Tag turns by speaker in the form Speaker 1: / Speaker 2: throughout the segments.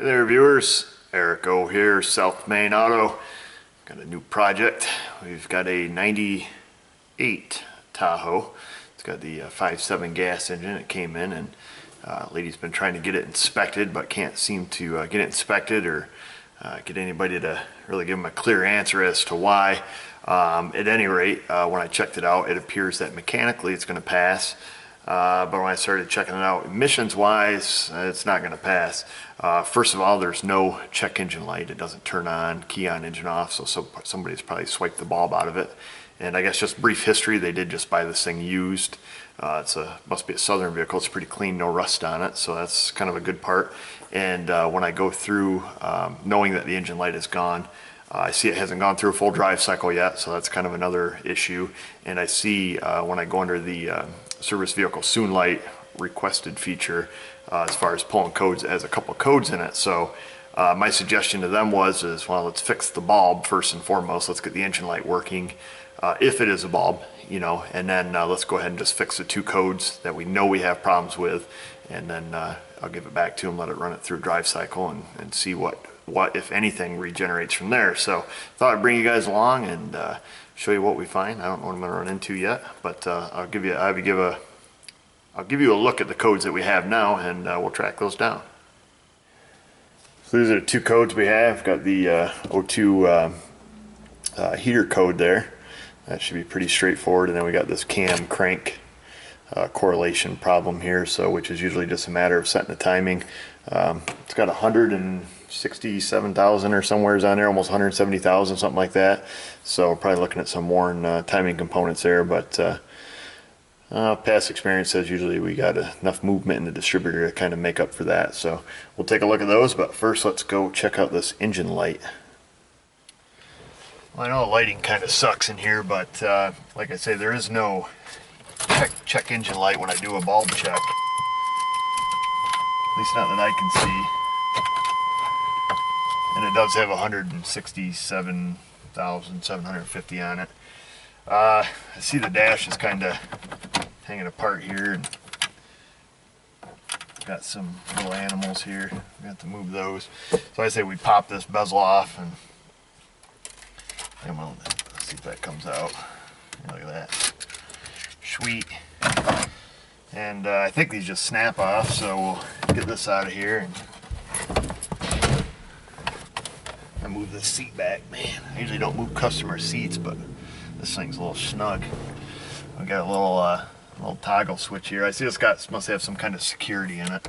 Speaker 1: Hey there viewers, Eric O here, South Main Auto. Got a new project. We've got a 98 Tahoe. It's got the 5.7 gas engine. It came in and lady's been trying to get it inspected but can't seem to get it inspected or get anybody to really give them a clear answer as to why. At any rate, when I checked it out, it appears that mechanically it's going to pass. But when I started checking it out, emissions wise, it's not going to pass. First of all, there's no check engine light. It doesn't turn on, key on, engine off, so somebody's probably swiped the bulb out of it. And I guess just brief history, they did just buy this thing used. Must be a Southern vehicle. It's pretty clean, no rust on it, so that's kind of a good part. And when I go through, knowing that the engine light is gone, I see it hasn't gone through a full drive cycle yet, so that's kind of another issue. And I see when I go under the service vehicle soon light requested feature, as far as pulling codes, it has a couple codes in it. So my suggestion to them was, well, let's fix the bulb first and foremost. Let's get the engine light working, if it is a bulb, and then let's go ahead and just fix the two codes that we know we have problems with, and then I'll give it back to them, let it run it through a drive cycle and see what if anything regenerates from there. So thought I'd bring you guys along and show you what we find. I don't know what I'm going to run into yet, but I'll give you a look at the codes that we have now, and we'll track those down. So these are the two codes we have. We've got the O2 heater code there. That should be pretty straightforward. And then we got this cam crank correlation problem here, which is usually just a matter of setting the timing. It's got 167,000 or somewhere's on there, almost 170,000, something like that. So we're probably looking at some worn timing components there, but past experience says usually we got enough movement in the distributor to kind of make up for that. So we'll take a look at those, but first let's go check out this engine light. Well, I know the lighting kind of sucks in here, but like I say, there is no check engine light when I do a bulb check. At least not that I can see. And it does have 167,750 on it. I see the dash is kind of hanging apart here, and got some little animals here. We have to move those. So I say we pop this bezel off, and let's see if that comes out. Look at that. Sweet. And I think these just snap off, so we'll get this out of here and move the seat back. Man, I usually don't move customer seats, but this thing's a little snug. I got a little toggle switch here. I see this must have some kind of security in it.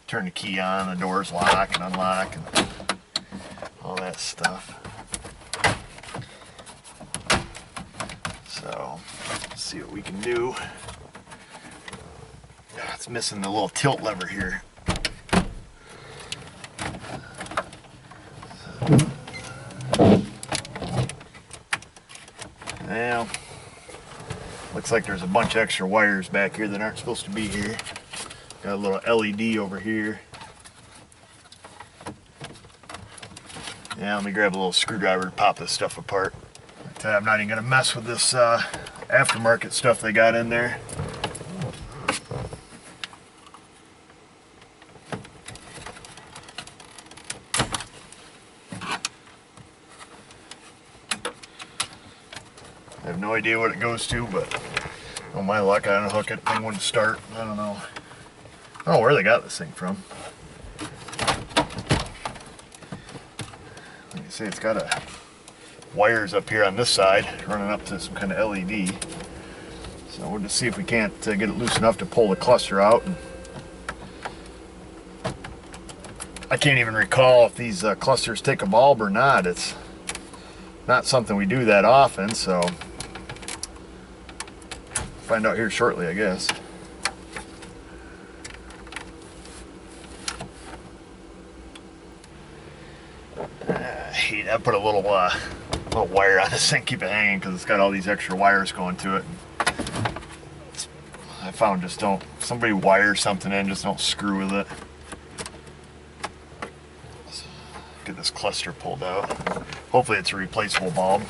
Speaker 1: Turn the key on, the doors lock and unlock and all that stuff. So let's see what we can do. It's missing the little tilt lever here. Now, looks like there's a bunch of extra wires back here that aren't supposed to be here. Got a little LED over here. Yeah, let me grab a little screwdriver to pop this stuff apart. I'm not even going to mess with this aftermarket stuff they got in there. I have no idea what it goes to, but oh my luck, I unhook it, thing wouldn't start. I don't know. I don't know where they got this thing from. Like I say, it's got wires up here on this side running up to some kind of LED. So we'll just see if we can't get it loose enough to pull the cluster out. And I can't even recall if these clusters take a bulb or not. It's not something we do that often, so find out here shortly, I guess. I put a little wire on this thing, keep it hanging, because it's got all these extra wires going to it. I found somebody wire something in, just don't screw with it. So get this cluster pulled out. Hopefully it's a replaceable bulb.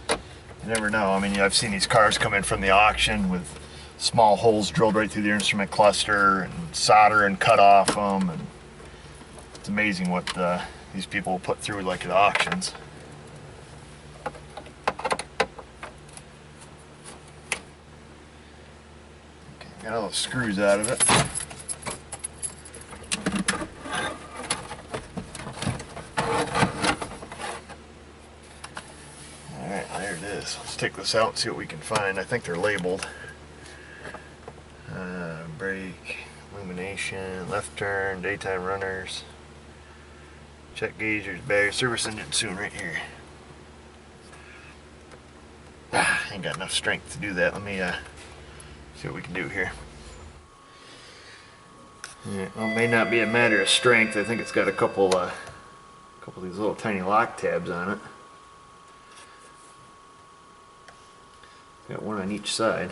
Speaker 1: You never know. I mean, I've seen these cars come in from the auction with small holes drilled right through the instrument cluster and solder and cut off them, and It's amazing what these people put through, like at auctions. Okay, got all the screws out of it. Alright, there it is. Let's take this out and see what we can find. I think they're labeled. Brake, illumination, left turn, daytime runners, check gauge, there's battery, service engine soon right here. Ain't got enough strength to do that. Let me see what we can do here. Yeah, well, it may not be a matter of strength. I think it's got a couple of these little tiny lock tabs on it. Got one on each side.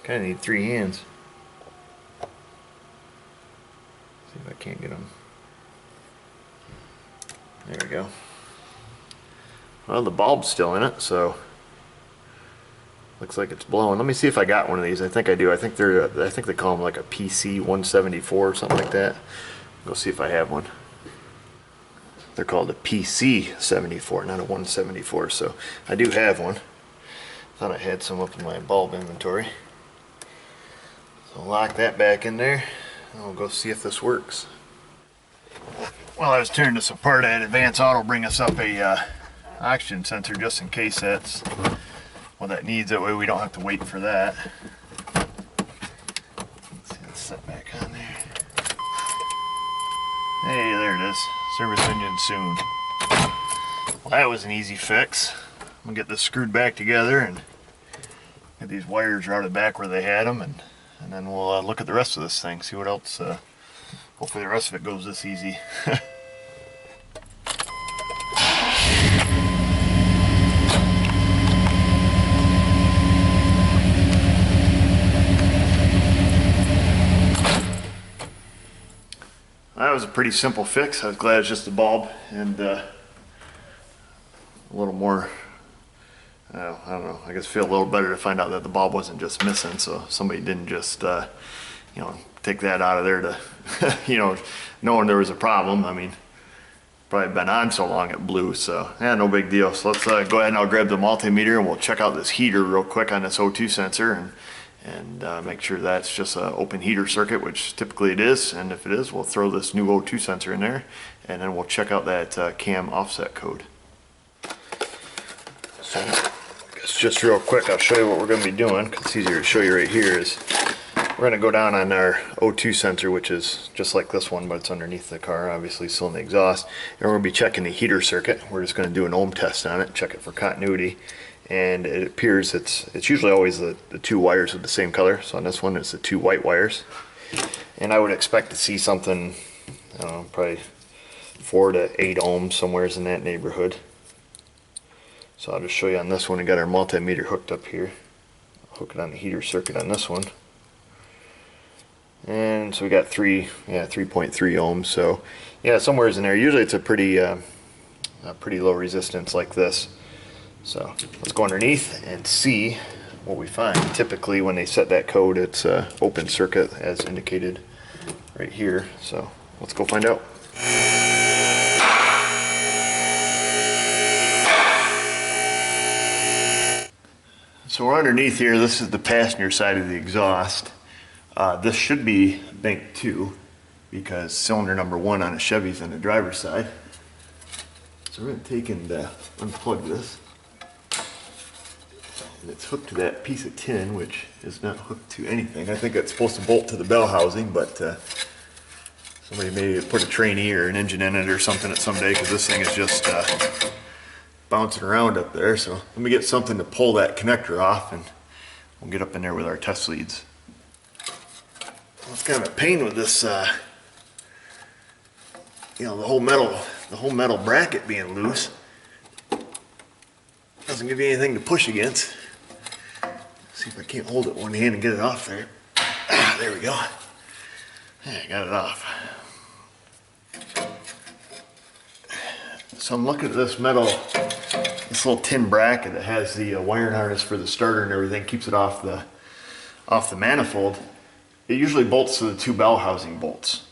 Speaker 1: Kind of need 3 hands. See if I can't get them. There we go. Well, the bulb's still in it, so looks like it's blowing. Let me see if I got one of these. I think I do. I think they call them like a PC174 or something like that. Go see if I have one. They're called a PC74, not a 174. So I do have one. Thought I had some up in my bulb inventory. So I'll lock that back in there, and we'll go see if this works. While I was tearing this apart, I had Advance Auto bring us up a oxygen sensor just in case that's what that needs. That way we don't have to wait for that. Let's see, let's set back on there. Hey, there it is. Service engine soon. Well, that was an easy fix. I'm gonna get this screwed back together and get these wires routed back where they had them, and then we'll look at the rest of this thing, see what else. Hopefully the rest of it goes this easy. That was a pretty simple fix. I was glad it's just a bulb and a little more. I don't know. I guess feel a little better to find out that the bulb wasn't just missing, so somebody didn't just take that out of there to knowing there was a problem. I mean, probably been on so long it blew, so yeah, no big deal. So let's go ahead and I'll grab the multimeter and we'll check out this heater real quick on this O2 sensor and make sure that's just an open heater circuit, which typically it is, and if it is, we'll throw this new O2 sensor in there, and then we'll check out that cam offset code. So I guess just real quick, I'll show you what we're going to be doing, because it's easier to show you right here. Is we're going to go down on our O2 sensor, which is just like this one, but it's underneath the car, obviously still in the exhaust, and we're going to be checking the heater circuit. We're just going to do an ohm test on it, check it for continuity. And it appears it's usually always the 2 wires with the same color. So on this one it's the 2 white wires, and I would expect to see something, I don't know, probably 4 to 8 ohms, somewhere in that neighborhood. So I'll just show you on this one. We got our multimeter hooked up here. I'll hook it on the heater circuit on this one, and so we got 3.3 ohms. So yeah, somewhere in there. Usually it's a pretty low resistance like this. So let's go underneath and see what we find. Typically when they set that code, it's open circuit as indicated right here. So let's go find out. So we're underneath here. This is the passenger side of the exhaust. This should be bank 2 because cylinder number 1 on a Chevy's on the driver's side. So we're going to take and unplug this. And it's hooked to that piece of tin, which is not hooked to anything. I think it's supposed to bolt to the bell housing, but somebody may put a trainee or an engine in it or something at some day, because this thing is just bouncing around up there. So let me get something to pull that connector off, and we'll get up in there with our test leads. Well, it's kind of a pain with this, the whole metal bracket being loose. Doesn't give you anything to push against. See if I can't hold it one hand and get it off there. There we go. Yeah, I got it off. So I'm looking at this little tin bracket that has the wiring harness for the starter and everything, keeps it off the manifold. it usually bolts to the two bell housing bolts.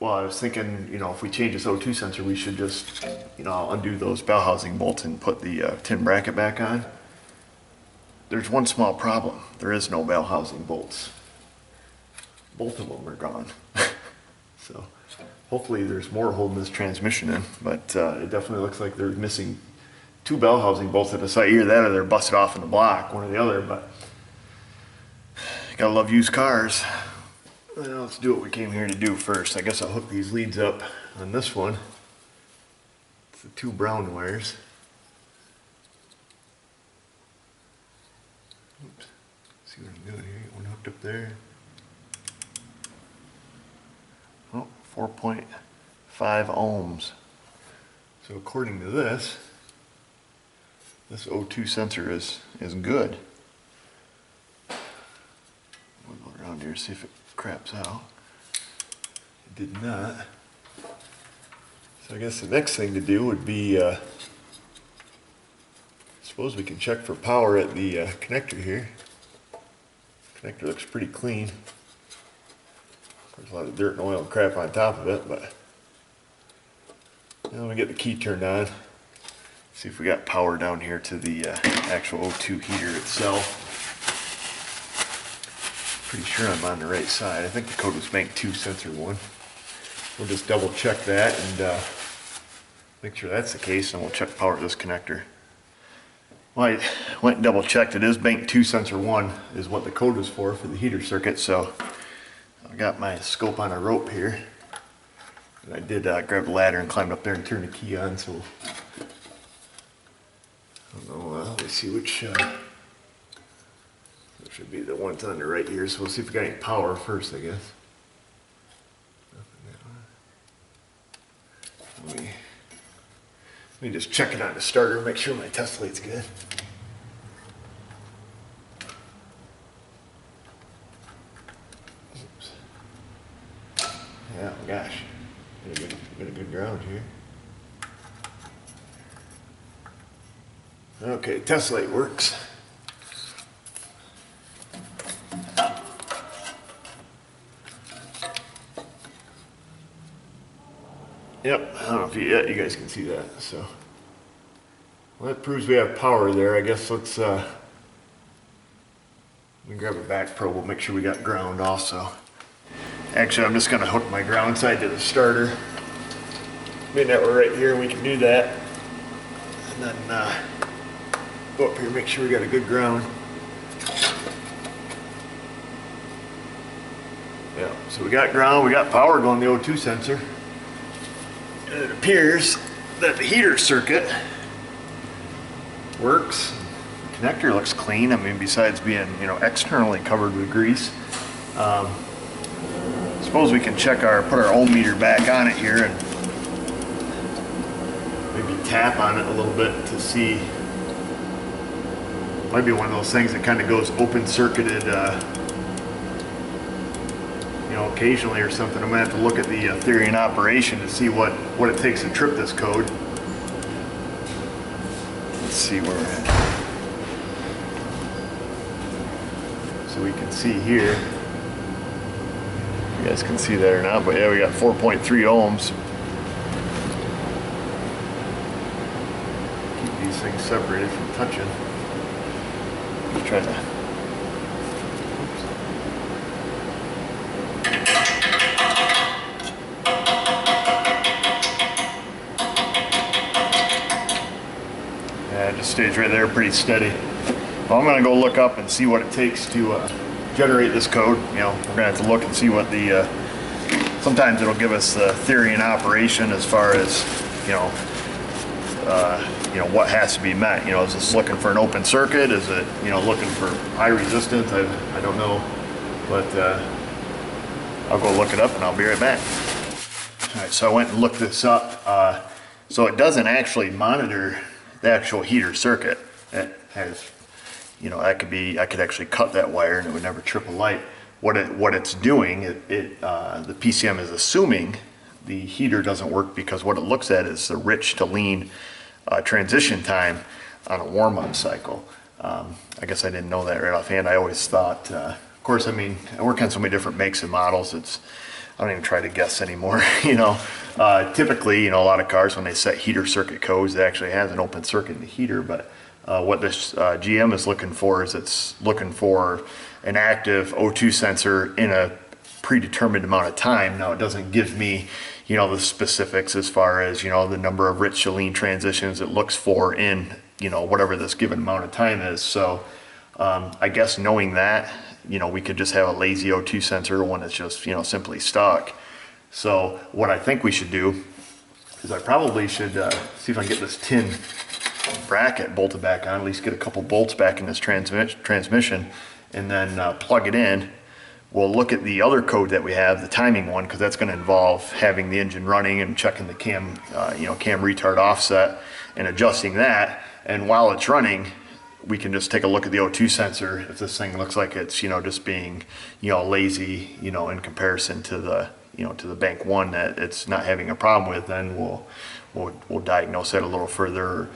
Speaker 1: Well, I was thinking, you know, if we change this O2 sensor, we should just, you know, I'll undo those bell housing bolts and put the tin bracket back on. There's one small problem. There is no bell housing bolts. Both of them are gone. So hopefully there's more holding this transmission in, but it definitely looks like they're missing two bell housing bolts at the site. Either that or they're busted off in the block, one or the other, but gotta love used cars. Well, let's do what we came here to do first. I guess I'll hook these leads up on this one. It's the two brown wires. Oops. See what I'm doing here. Get one hooked up there. Oh, 4.5 ohms. So according to this O2 sensor is good. We'll go around here and see if it craps out. It did not. So I guess the next thing to do would be, I suppose we can check for power at the connector here. Connector looks pretty clean. There's a lot of dirt and oil and crap on top of it, but now we get the key turned on. See if we got power down here to the actual O2 heater itself. Pretty sure I'm on the right side. I think the code was bank 2 sensor 1. We'll just double check that and make sure that's the case, and we'll check power to this connector. Well, I went and double checked. It is bank 2 sensor 1 is what the code was for the heater circuit. So I got my scope on a rope here. And I did grab the ladder and climbed up there and turn the key on. So I don't know, let me see which, that should be the one that's on the right here. So we'll see if we got any power first, I guess. Let me just check it on the starter, make sure my test light's good. Oops. Yeah, gosh, got a good ground here. Okay, test light works. Yep, I don't know if you guys can see that. So, well, that proves we have power there. I guess let's let me grab a back probe. We'll make sure we got ground also. Actually, I'm just going to hook my ground side to the starter. Being that we're right here, we can do that. And then go up here, make sure we got a good ground. Yeah, so we got ground, we got power going to the O2 sensor. And it appears that the heater circuit works. The connector looks clean. I mean, besides being, you know, externally covered with grease. Suppose we can check put our ohm meter back on it here and maybe tap on it a little bit to see. Might be one of those things that kind of goes open circuited, you know, occasionally or something. I'm gonna have to look at the theory and operation to see what it takes to trip this code. Let's see where we're at. So we can see here. You guys can see that or not, but yeah, we got 4.3 ohms. Keep these things separated from touching. Just trying to. Yeah, it just stays right there, pretty steady. Well, I'm gonna go look up and see what it takes to generate this code. You know, we're gonna have to look and see what the, sometimes it'll give us the theory and operation as far as, you know, what has to be met. You know, is this looking for an open circuit? Is it, you know, looking for high resistance? I don't know, but I'll go look it up and I'll be right back. All right, so I went and looked this up. So it doesn't actually monitor the actual heater circuit. It has, you know, I could actually cut that wire and it would never trip a light. What it's doing, the PCM is assuming the heater doesn't work because what it looks at is the rich to lean transition time on a warm-up cycle. I guess I didn't know that right offhand. I always thought course, I mean, I work on so many different makes and models, I don't even try to guess anymore, you know. Typically, you know, a lot of cars, when they set heater circuit codes, it actually has an open circuit in the heater, but what this GM is looking for is it's looking for an active O2 sensor in a predetermined amount of time. Now, it doesn't give me, you know, the specifics as far as, you know, the number of rich to lean transitions it looks for in, you know, whatever this given amount of time is. So I guess knowing that, you know, we could just have a lazy O2 sensor, one that's just, you know, simply stuck. So what I think we should do is I probably should see if I can get this tin bracket bolted back on, at least get a couple bolts back in this transmission, and then plug it in. We'll look at the other code that we have, the timing one, because that's going to involve having the engine running and checking the cam, you know, cam retard offset and adjusting that. And while it's running, we can just take a look at the O2 sensor. If this thing looks like it's, you know, just being, you know, lazy, you know, in comparison to the, you know, to the bank one that it's not having a problem with, then we'll diagnose that a little further.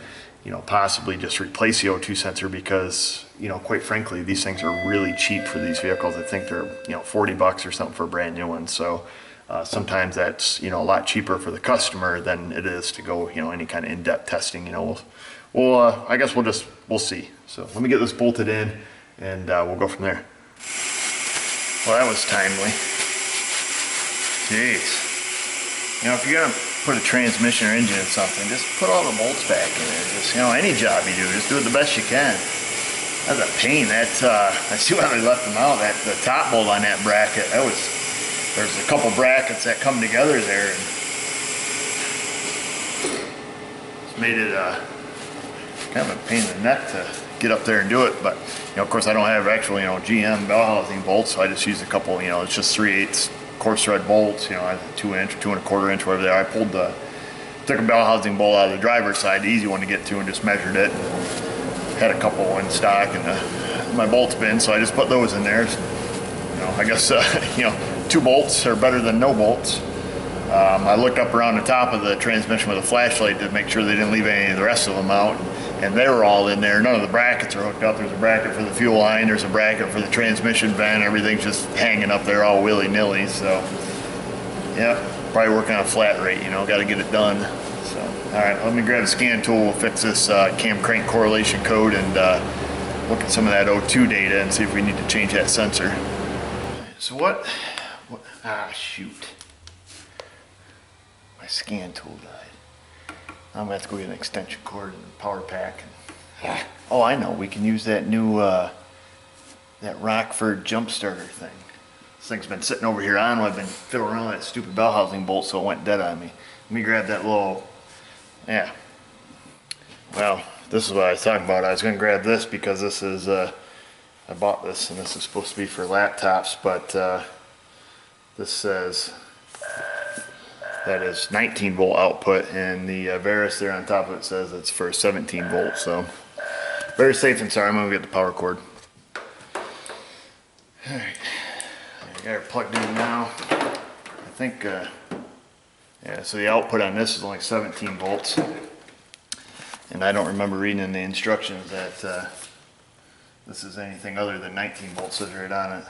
Speaker 1: You know, possibly just replace the O2 sensor, because, you know, quite frankly, these things are really cheap for these vehicles. I think they're, you know, 40 bucks or something for a brand new one. So sometimes that's, you know, a lot cheaper for the customer than it is to go, you know, any kind of in-depth testing. You know, I guess we'll see. So let me get this bolted in, and we'll go from there. Well, that was timely. Jeez. You know, if you're gonna put a transmission or engine in something, just put all the bolts back in there. Just, you know, any job you do, just do it the best you can. That's a pain. That I see why they left them out. That the top bolt on that bracket, there's a couple brackets that come together there, and it's made it kind of a pain in the neck to get up there and do it. But, you know, of course, I don't have actual, you know, GM bell housing bolts, so I just use a couple, you know, it's just 3/8 coarse thread bolts, you know, 2 inch or 2 1/4 inch, whatever they are. I took a bell housing bolt out of the driver's side, the easy one to get to, and just measured it. Had a couple in stock in my bolt bin, so I just put those in there. You know, I guess, you know, 2 bolts are better than no bolts. I looked up around the top of the transmission with a flashlight to make sure they didn't leave any of the rest of them out, and they were all in there. None of the brackets are hooked up. There's a bracket for the fuel line, there's a bracket for the transmission vent, everything's just hanging up there all willy-nilly. So yeah, probably working on a flat rate, you know, got to get it done. So all right, let me grab a scan tool. We'll fix this cam crank correlation code and look at some of that O2 data and see if we need to change that sensor. So what shoot, my scan tool died. I'm gonna have to go get an extension cord and a power pack. Oh, I know, we can use that new that Rockford jump starter thing. This thing's been sitting over here on. I've been fiddling around with that stupid bell housing bolt, so it went dead on me. Let me grab that little, yeah. Well, this is what I was talking about. I was gonna grab this because this is, I bought this and this is supposed to be for laptops, but this says that is 19 volt output, and the Verus there on top of it says it's for 17 volts. So very safe and sorry. I'm gonna get the power cord. All right, I got it plugged in now. I think, yeah, so the output on this is only 17 volts. And I don't remember reading in the instructions that this is anything other than 19 volts. Says right on it.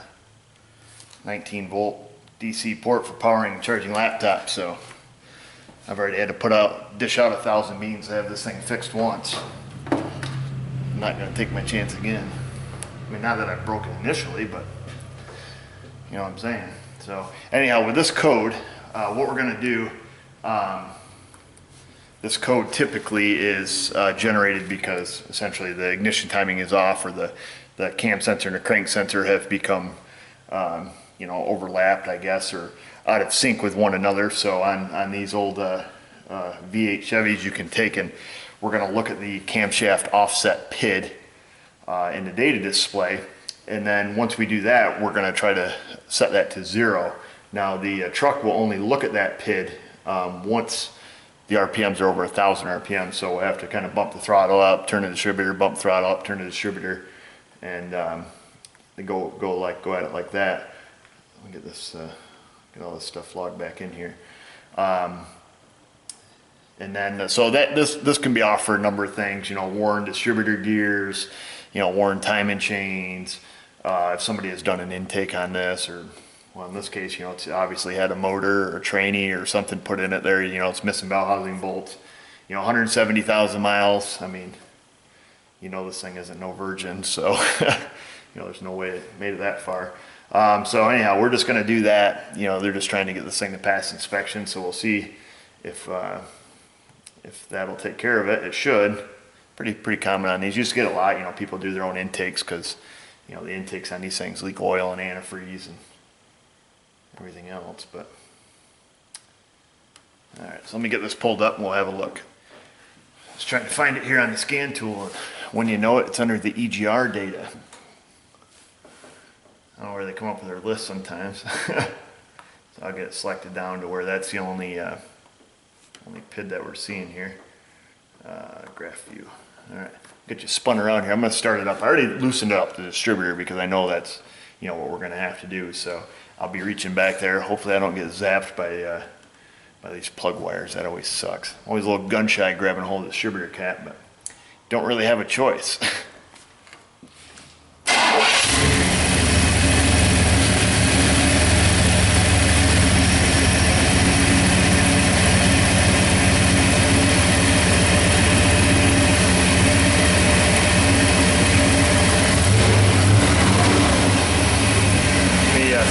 Speaker 1: 19 volt DC port for powering and charging laptops. So I've already had to dish out 1,000 beans to have this thing fixed once. I'm not going to take my chance again. I mean, not that I broke it initially, but you know what I'm saying. So anyhow, with this code, what we're going to do, this code typically is generated because essentially the ignition timing is off, or the cam sensor and the crank sensor have become you know, overlapped, I guess, or out of sync with one another. So on these old V8 Chevys, you can take, and we're going to look at the camshaft offset PID in the data display, and then once we do that, we're going to try to set that to 0. Now the truck will only look at that PID once the RPMs are over 1,000 RPM, so we'll have to kind of bump the throttle up, turn the distributor, bump the throttle up, turn the distributor, and go at it like that. Let me get this, get all this stuff logged back in here. And then, so that this can be off for a number of things, you know, worn distributor gears, you know, worn timing chains, if somebody has done an intake on this, or, well, in this case, you know, it's obviously had a motor or a trainee or something put in it there, you know, it's missing bell housing bolts. You know, 170,000 miles, I mean, you know, this thing isn't no virgin, so, you know, there's no way it made it that far. So anyhow, we're just gonna do that. You know, they're just trying to get this thing to pass inspection, so we'll see if that'll take care of it. It should. Pretty common on these. You just get a lot, you know, people do their own intakes because, you know, the intakes on these things leak oil and antifreeze and everything else, but. All right, so let me get this pulled up and we'll have a look. I was trying to find it here on the scan tool, and when you know it, it's under the EGR data. I don't know where they come up with their list sometimes. So I'll get it selected down to where that's the only PID that we're seeing here. Graph view. All right, get you spun around here. I'm going to start it up. I already loosened up the distributor because I know that's, you know, what we're going to have to do. So I'll be reaching back there. Hopefully I don't get zapped by these plug wires. That always sucks. Always a little gun shy grabbing hold of the distributor cap, but don't really have a choice.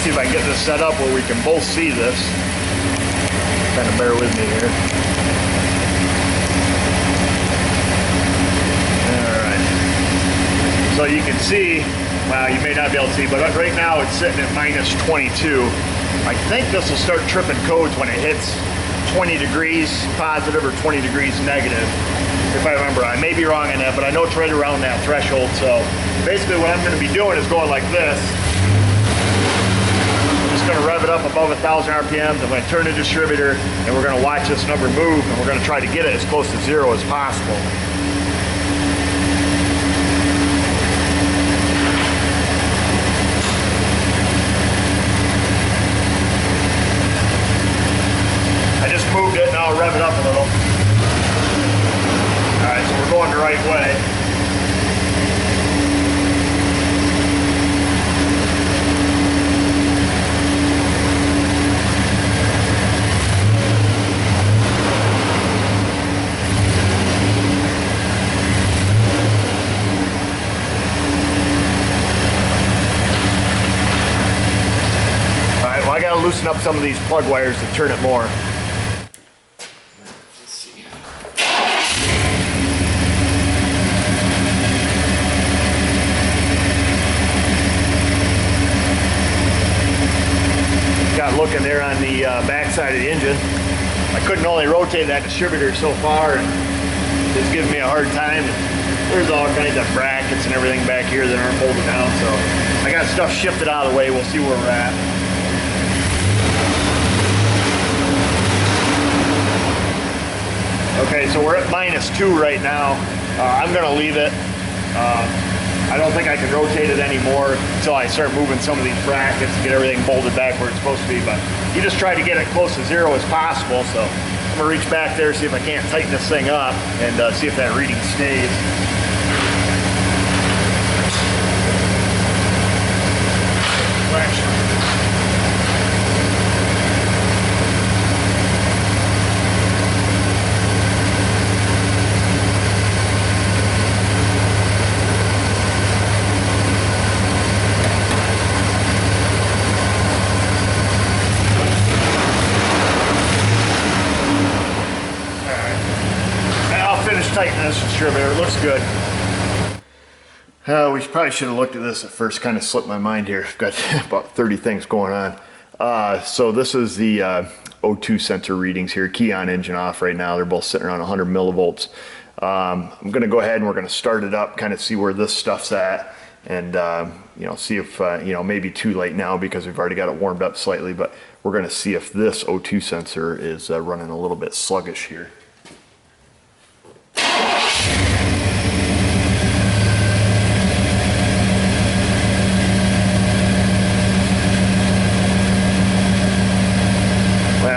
Speaker 1: See if I can get this set up where we can both see this. Kind of bear with me here. Alright. So you can see, well, you may not be able to see, but right now it's sitting at minus 22. I think this will start tripping codes when it hits 20 degrees positive or 20 degrees negative. If I remember, I may be wrong on that, but I know it's right around that threshold. So basically what I'm going to be doing is going like this. Going to rev it up above 1,000 RPMs. I'm going to turn the distributor and we're going to watch this number move, and we're going to try to get it as close to zero as possible. I just moved it, now I'll rev it up a little. Alright, so we're going the right way. I gotta loosen up some of these plug wires to turn it more. Let's see. Got looking there on the back side of the engine. I couldn't only rotate that distributor so far, and it's giving me a hard time. There's all kinds of brackets and everything back here that aren't holding down, so I got stuff shifted out of the way. We'll see where we're at. Okay, so we're at -2 right now. I'm going to leave it. I don't think I can rotate it anymore until I start moving some of these brackets to get everything bolted back where it's supposed to be. But you just try to get it close to zero as possible. So I'm going to reach back there, see if I can't tighten this thing up, and see if that reading stays. Tighten this distributor, it looks good. We probably should have looked at this at first, kind of slipped my mind here. I've got about 30 things going on. So this is the O2 sensor readings here, key on, engine off right now. They're both sitting around 100 millivolts. I'm going to go ahead and we're going to start it up, kind of see where this stuff's at, and you know, see if, you know, maybe too late now because we've already got it warmed up slightly, but we're going to see if this O2 sensor is running a little bit sluggish here.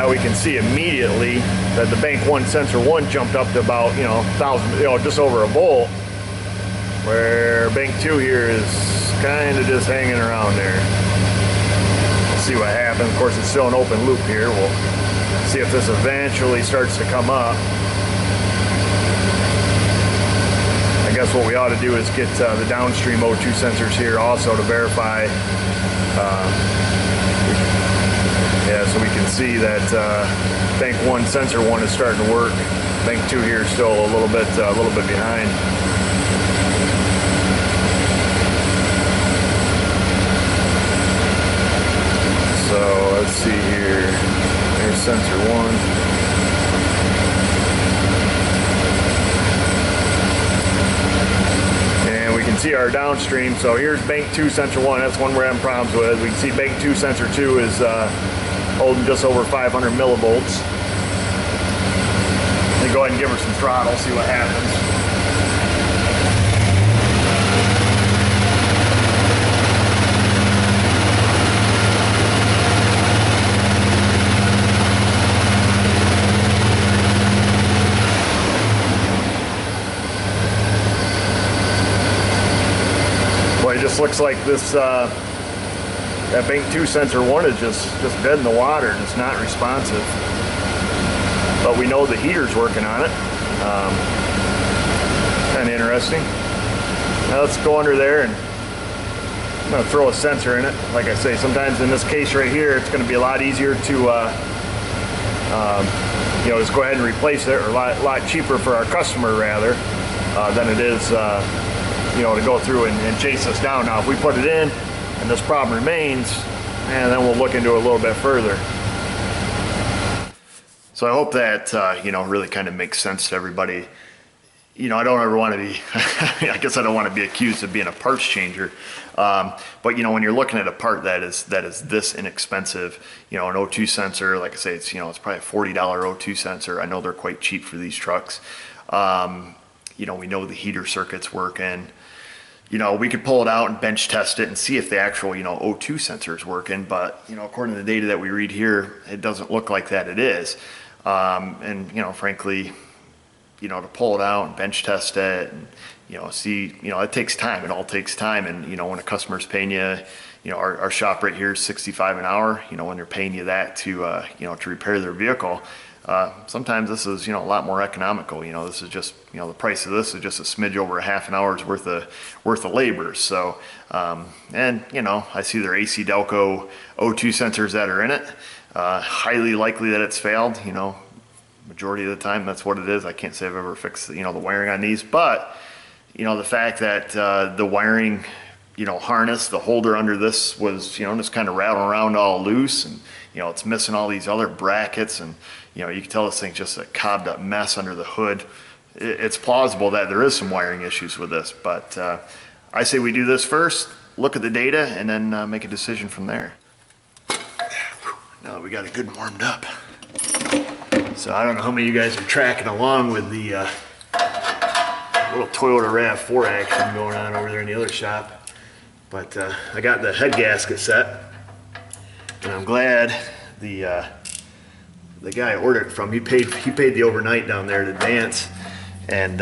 Speaker 1: We can see immediately that the bank 1 sensor 1 jumped up to about, you know, 1,000, you know, just over a volt, where bank 2 here is kind of just hanging around there. We'll see what happens. Of course, it's still an open loop here. We'll see if this eventually starts to come up. I guess what we ought to do is get the downstream O2 sensors here also to verify. Yeah, so we can see that bank 1 sensor 1 is starting to work. Bank 2 here is still a little bit behind. So let's see here. There's sensor 1. And we can see our downstream. So here's bank 2 sensor 1. That's one we're having problems with. We can see bank 2 sensor 2 is holding just over 500 millivolts. Let me go ahead and give her some throttle, see what happens. Boy, it just looks like this that bank 2 sensor 1 is just dead in the water and it's not responsive. But we know the heater's working on it. Kind of interesting. Now let's go under there and I'm going to throw a sensor in it. Like I say, sometimes in this case right here, it's going to be a lot easier to you know, just go ahead and replace it, or a lot cheaper for our customer rather than it is you know, to go through and chase us down. Now if we put it in and this problem remains, and then we'll look into it a little bit further. So I hope that you know, really kind of makes sense to everybody. You know, I don't ever want to be I guess I don't want to be accused of being a parts changer, but you know, when you're looking at a part that is this inexpensive, you know, an O2 sensor, like I say, it's, you know, it's probably a $40 O2 sensor. I know they're quite cheap for these trucks. You know, we know the heater circuit's working. You know, we could pull it out and bench test it and see if the actual, you know, O2 sensor is working, but, you know, according to the data that we read here, it doesn't look like that it is. And, you know, frankly, you know, to pull it out and bench test it and, you know, see, you know, it takes time. It all takes time. And, you know, when a customer's paying you, you know, our shop right here is $65 an hour, you know, when they're paying you that to, you know, to repair their vehicle, sometimes this is, you know, a lot more economical. You know, this is just, you know, the price of this is just a smidge over a half an hour's worth of labor. So, and, you know, I see their AC Delco O2 sensors that are in it. Highly likely that it's failed, you know, majority of the time that's what it is. I can't say I've ever fixed, you know, the wiring on these, but, you know, the fact that the wiring, you know, harness, the holder under this was, you know, just kind of rattling around all loose, and, you know, it's missing all these other brackets, and, you know, you can tell this thing's just a cobbed up mess under the hood. It's plausible that there is some wiring issues with this, but I say we do this first, look at the data, and then make a decision from there. Now that we got it good and warmed up. So I don't know how many of you guys are tracking along with the little Toyota RAV4 action going on over there in the other shop. But I got the head gasket set, and I'm glad the guy I ordered it from, he paid the overnight down there in advance, and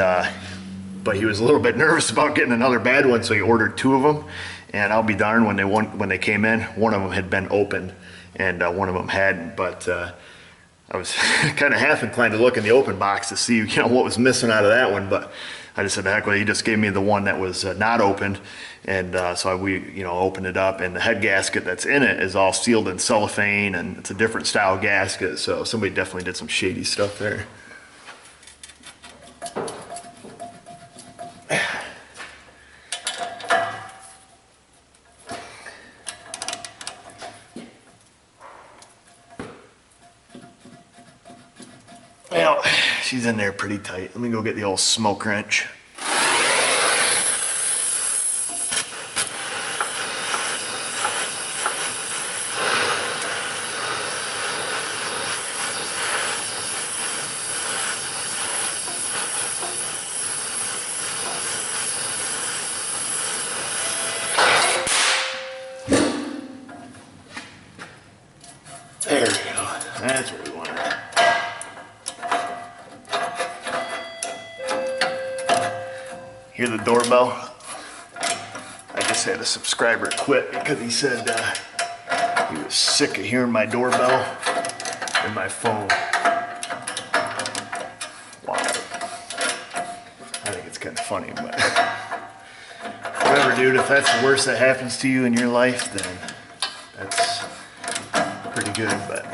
Speaker 1: but he was a little bit nervous about getting another bad one, so he ordered 2 of them. And I'll be darned, when they came in, one of them had been opened and one of them hadn't. But I was kind of half inclined to look in the open box to see, you know, what was missing out of that one, but I just said, heck, well, he just gave me the one that was not opened, and so we, you know, opened it up, and the head gasket that's in it is all sealed in cellophane, and it's a different style gasket, so somebody definitely did some shady stuff there. Well, she's in there pretty tight. Let me go get the old smoke wrench. There we go. That's what we wanted. Hear the doorbell? I just just had a subscriber quit because he said he was sick of hearing my doorbell and my phone. Wow. I think it's kind of funny, but whatever, dude. If that's the worst that happens to you in your life, then that's pretty good. But all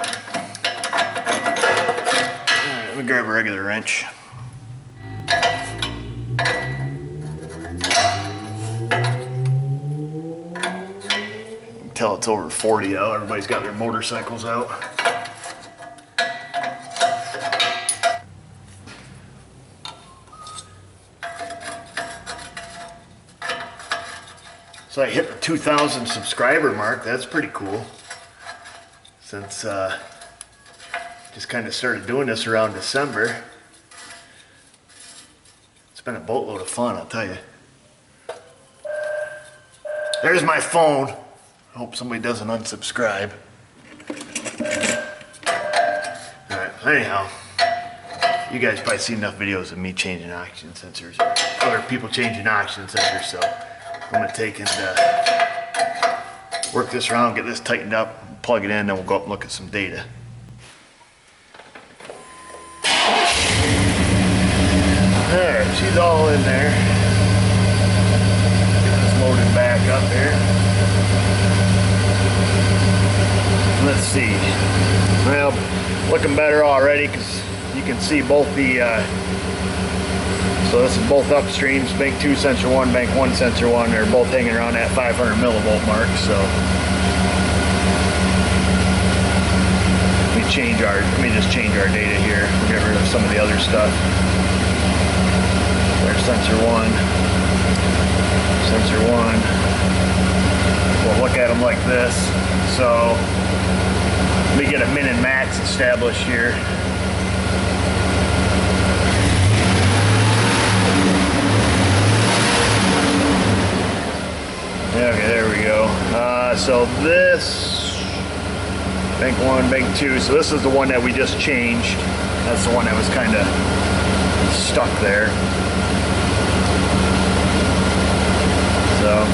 Speaker 1: right, let me grab a regular wrench. Tell it's over 40 out. Everybody's got their motorcycles out. So I hit the 2,000 subscriber mark. That's pretty cool. Since just kind of started doing this around December. It's been a boatload of fun, I'll tell you. There's my phone. I hope somebody doesn't unsubscribe. Alright, anyhow, you guys probably see enough videos of me changing oxygen sensors, or other people changing oxygen sensors, so I'm going to take and work this around, get this tightened up, plug it in, then we'll go up and look at some data. Alright, she's all in there. Get this loaded back up here. Let's see. Well, looking better already because you can see both the, so this is both upstreams, bank 2 sensor 1, bank 1 sensor 1, they're both hanging around that 500 millivolt mark, so. Let me just change our data here, we'll get rid of some of the other stuff. There's sensor 1, sensor 1. We'll look at them like this. So let me get a min and max established here. Okay, there we go. So this, bank 1, bank 2, so this is the one that we just changed. That's the one that was kind of stuck there. So,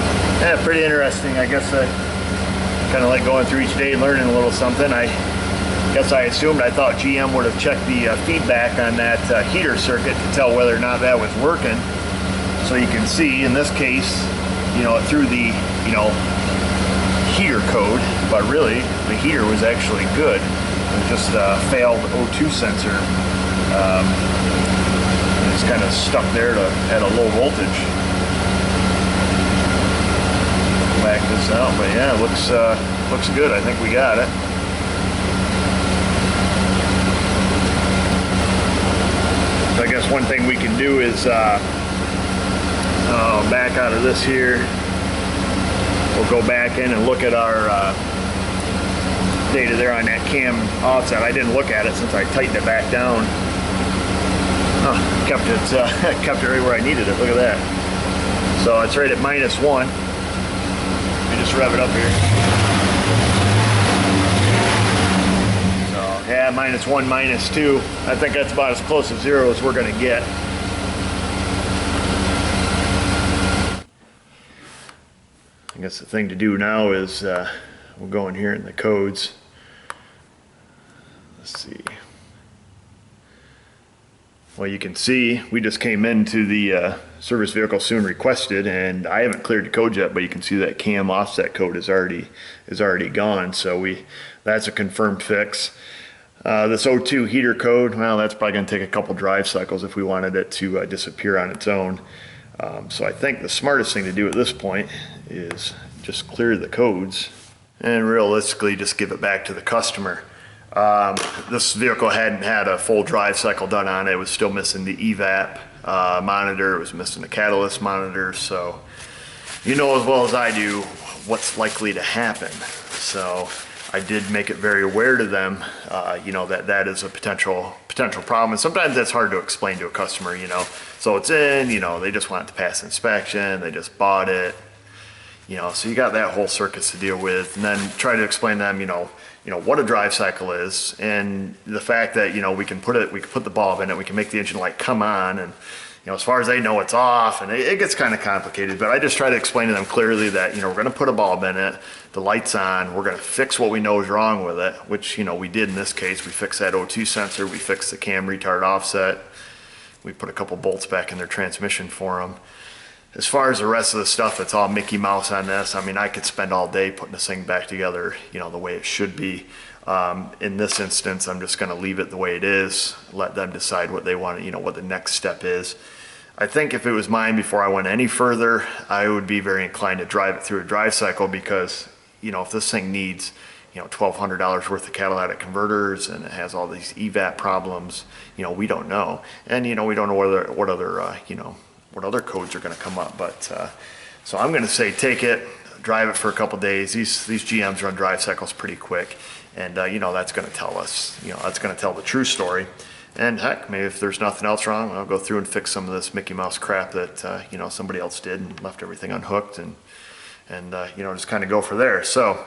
Speaker 1: yeah, pretty interesting. I guess I kind of like going through each day, learning a little something. I guess I thought GM would have checked the feedback on that heater circuit to tell whether or not that was working. So you can see in this case, you know, it threw the, you know, heater code, but really the heater was actually good. It was just a failed O2 sensor. It's kind of stuck there at a low voltage. Back this out, but yeah, it looks good. I think we got it. So I guess one thing we can do is back out of this here. We'll go back in and look at our data there on that cam offset. I didn't look at it since I tightened it back down. Kept it right where I needed it. Look at that. So it's right at -1. Just rev it up here. So yeah, -1, -2. I think that's about as close to 0 as we're going to get. I guess the thing to do now is we'll go in here in the codes. Let's see. Well, you can see we just came into the service vehicle soon requested, and I haven't cleared the code yet, but you can see that cam offset code is already gone. So that's a confirmed fix. This O2 heater code, well, that's probably going to take a couple drive cycles if we wanted it to disappear on its own. So I think the smartest thing to do at this point is just clear the codes and realistically just give it back to the customer. This vehicle hadn't had a full drive cycle done on it. It was still missing the evap monitor. It was missing the catalyst monitor. So you know as well as I do what's likely to happen. So I did make it very aware to them, you know, that is a potential problem. And sometimes that's hard to explain to a customer, you know. So it's in, you know, they just want it to pass inspection. They just bought it, you know. So you got that whole circus to deal with, and then try to explain to them, you know what a drive cycle is, and the fact that, you know, we can put the bulb in it, we can make the engine light come on, and, as far as they know, it's off, and it gets kind of complicated. But I just try to explain to them clearly that, we're going to put a bulb in it, the light's on, we're going to fix what we know is wrong with it, which, we did in this case. We fixed that O2 sensor, we fixed the cam retard offset, we put a couple bolts back in their transmission for them. As far as the rest of the stuff, it's all Mickey Mouse on this. I mean, I could spend all day putting this thing back together, the way it should be. In this instance, I'm just going to leave it the way it is, let them decide what they want, what the next step is. I think if it was mine, before I went any further, I would be very inclined to drive it through a drive cycle, because, if this thing needs, $1,200 worth of catalytic converters, and it has all these EVAP problems, we don't know. And, we don't know what other codes are going to come up. But so I'm going to say take it, drive it for a couple days. These GMs run drive cycles pretty quick, and that's going to tell us, that's going to tell the true story. And heck, maybe if there's nothing else wrong, I'll go through and fix some of this Mickey Mouse crap that somebody else did and left everything unhooked, and just kind of go for there. So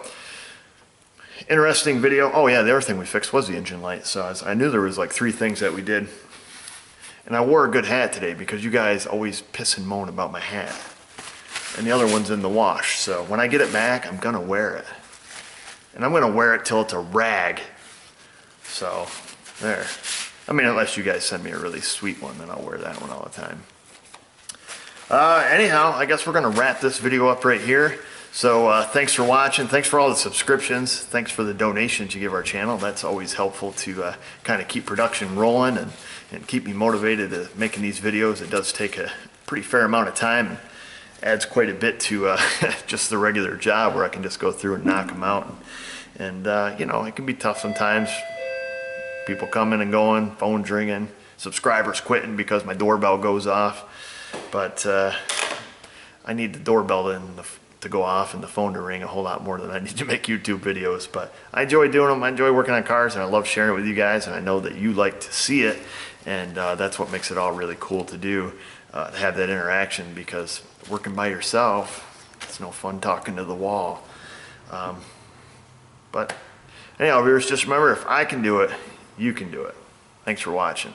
Speaker 1: interesting video. Oh yeah, the other thing we fixed was the engine light. So I knew there was like 3 things that we did. And I wore a good hat today because you guys always piss and moan about my hat. And the other one's in the wash. So when I get it back, I'm gonna wear it. And I'm gonna wear it till it's a rag. So, there. I mean, unless you guys send me a really sweet one, then I'll wear that one all the time. Anyhow, I guess we're gonna wrap this video up right here. So thanks for watching. Thanks for all the subscriptions. Thanks for the donations you give our channel. That's always helpful to kind of keep production rolling and keep me motivated to making these videos. It does take a pretty fair amount of time, and adds quite a bit to just the regular job, where I can just go through and knock them out. And it can be tough sometimes. People coming and going, phones ringing, subscribers quitting because my doorbell goes off. But I need the doorbell to go off and the phone to ring a whole lot more than I need to make YouTube videos. But I enjoy doing them. I enjoy working on cars, and I love sharing it with you guys, and I know that you like to see it, and that's what makes it all really cool to do, to have that interaction, because working by yourself, it's no fun talking to the wall. But anyhow, viewers, just remember, if I can do it, you can do it. Thanks for watching.